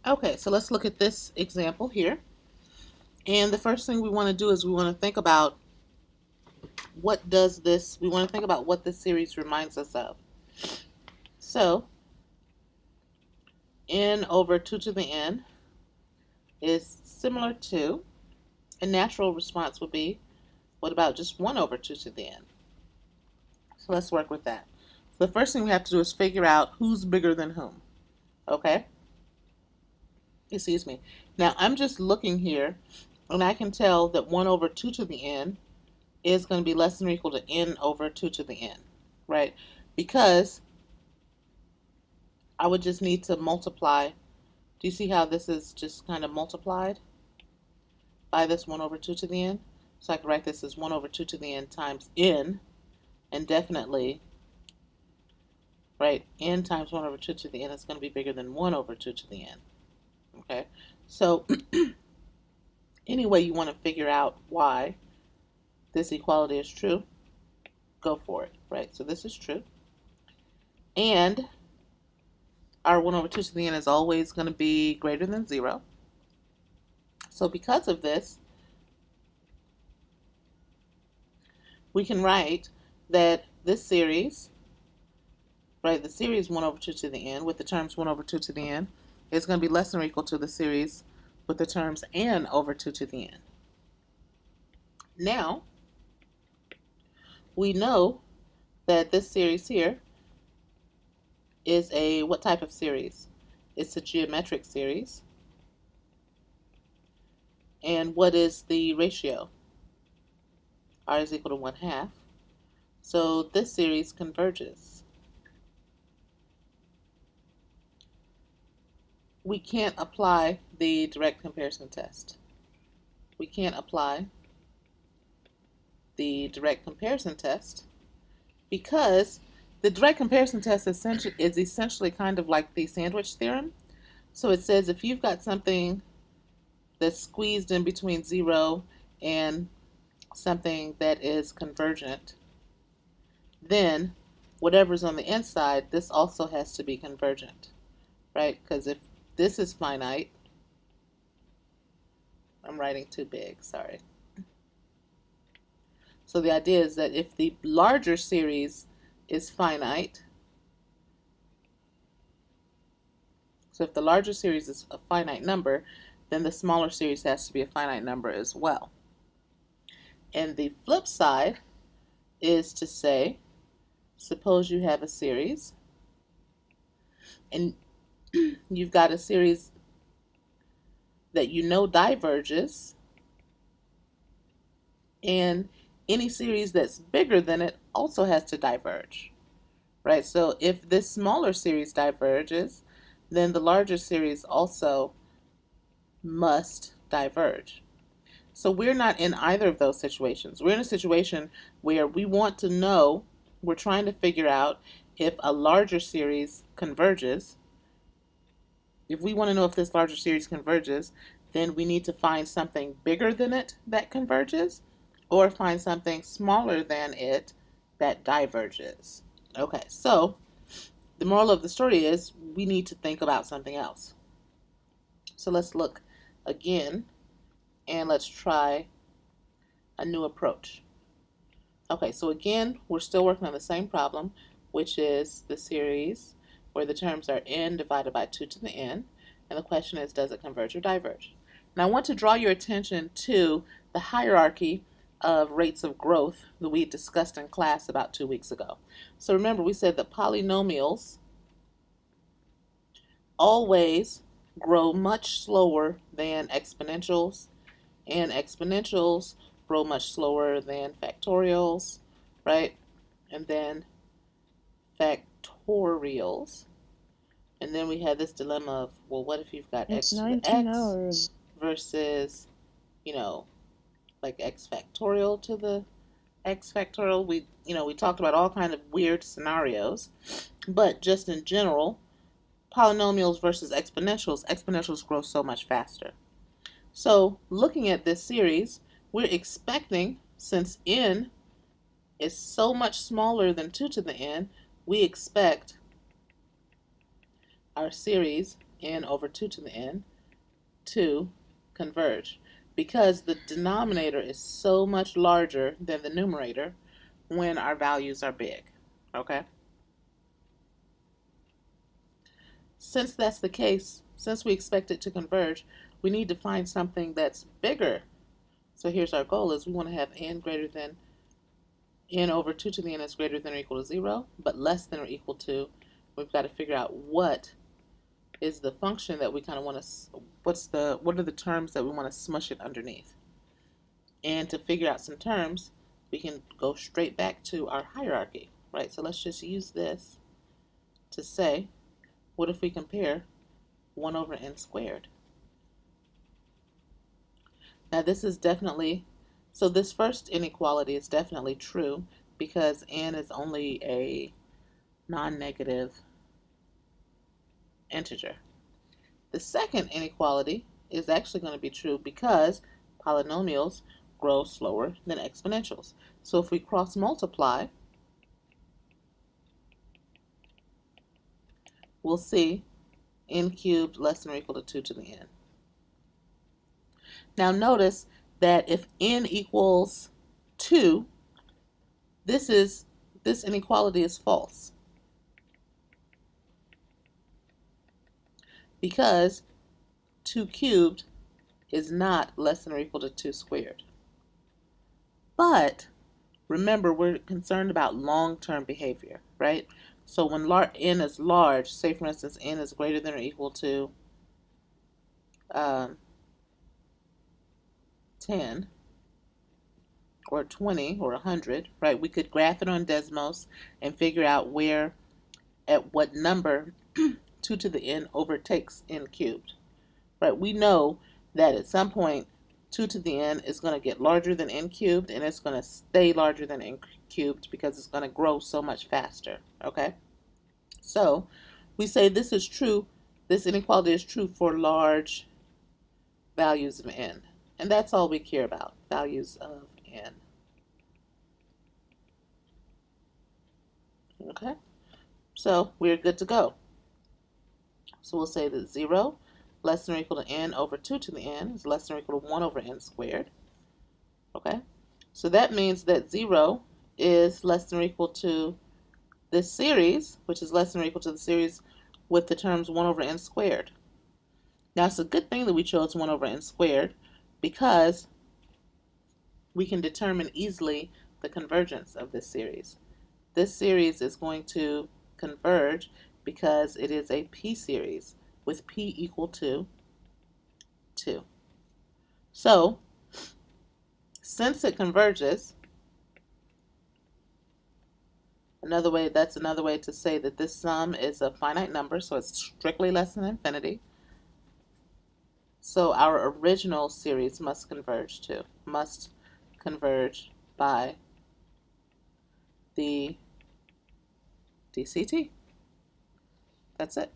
Okay, so let's look at this example here. And the first thing we want to do is we want to think about what this series reminds us of. So, n over 2 to the n is similar to, a natural response would be, what about just 1 over 2 to the n? So let's work with that. So the first thing we have to do is figure out who's bigger than whom. Okay? Excuse me. Now I'm just looking here, and I can tell that 1 over 2 to the n is going to be less than or equal to n over 2 to the n, right? Because I would just need to multiply. Do you see how this is just kind of multiplied by this 1 over 2 to the n? So I can write this as 1 over 2 to the n times n, and definitely, right, n times 1 over 2 to the n is going to be bigger than 1 over 2 to the n. Okay, so any way you want to figure out why this equality is true, go for it, right? So this is true. And our 1 over 2 to the n is always going to be greater than 0. So because of this, we can write that this series, right, the series 1 over 2 to the n with the terms 1 over 2 to the n is going to be less than or equal to the series with the terms n over 2 to the n. Now, we know that this series here is a, what type of series? It's a geometric series. And what is the ratio? R is equal to 1/2. So this series converges. We can't apply the direct comparison test. We can't apply the direct comparison test because the direct comparison test is essentially kind of like the sandwich theorem. So it says if you've got something that's squeezed in between 0 and something that is convergent, then whatever's on the inside, this also has to be convergent, right? Because if this is finite, I'm writing too big, sorry. So the idea is that if the larger series is finite, so if the larger series is a finite number, then the smaller series has to be a finite number as well. And the flip side is to say, suppose you have a series, and you've got a series that you know diverges, and any series that's bigger than it also has to diverge, right? So if this smaller series diverges, then the larger series also must diverge. So we're not in either of those situations. We're in a situation where we want to know, we're trying to figure out if a larger series converges. If we want to know if this larger series converges, then we need to find something bigger than it that converges, or find something smaller than it that diverges. Okay, so the moral of the story is we need to think about something else. So let's look again, and let's try a new approach. Okay, so again, we're still working on the same problem, which is the series where the terms are n divided by 2 to the n, and the question is, does it converge or diverge? Now I want to draw your attention to the hierarchy of rates of growth that we discussed in class about 2 weeks ago. So remember, we said that polynomials always grow much slower than exponentials, and exponentials grow much slower than factorials, right? And then factorials. And then we had this dilemma of, well, what if you've got It's x to the 19 x hours. versus, like x factorial to the x factorial? We talked about all kind of weird scenarios, but just in general, polynomials versus exponentials grow so much faster. So looking at this series, we're expecting, since n is so much smaller than 2 to the n, we expect our series n over 2 to the n to converge, because the denominator is so much larger than the numerator when our values are big, okay? Since that's the case, since we expect it to converge, we need to find something that's bigger. So here's our goal, is we want to have n greater than n over 2 to the n is greater than or equal to 0, but less than or equal to, we've got to figure out what is the function that we kind of want to, what are the terms that we want to smush it underneath. And to figure out some terms, we can go straight back to our hierarchy, right? So let's just use this to say, what if we compare 1 over n squared? Now this is definitely, so this first inequality is definitely true because n is only a non-negative integer. The second inequality is actually going to be true because polynomials grow slower than exponentials. So if we cross multiply, we'll see n cubed less than or equal to 2 to the n. Now notice that if n equals 2, this inequality is false, because 2 cubed is not less than or equal to 2 squared. But remember, we're concerned about long-term behavior, right? So when n is large, say for instance n is greater than or equal to 10 or 20 or 100, right? We could graph it on Desmos and figure out where, at what number 2 to the n overtakes n cubed, right? We know that at some point 2 to the n is going to get larger than n cubed, and it's going to stay larger than n cubed because it's going to grow so much faster, okay? So we say this is true, this inequality is true for large values of n. And that's all we care about, values of n. Okay, so we're good to go. So we'll say that 0 less than or equal to n over 2 to the n is less than or equal to 1 over n squared. Okay, so that means that 0 is less than or equal to this series, which is less than or equal to the series with the terms 1 over n squared. Now it's a good thing that we chose 1 over n squared, because we can determine easily the convergence of this series. This series is going to converge because it is a p-series with p equal to 2. So, since it converges, that's another way to say that this sum is a finite number, so it's strictly less than infinity. So our original series must converge too, must converge by the DCT. That's it.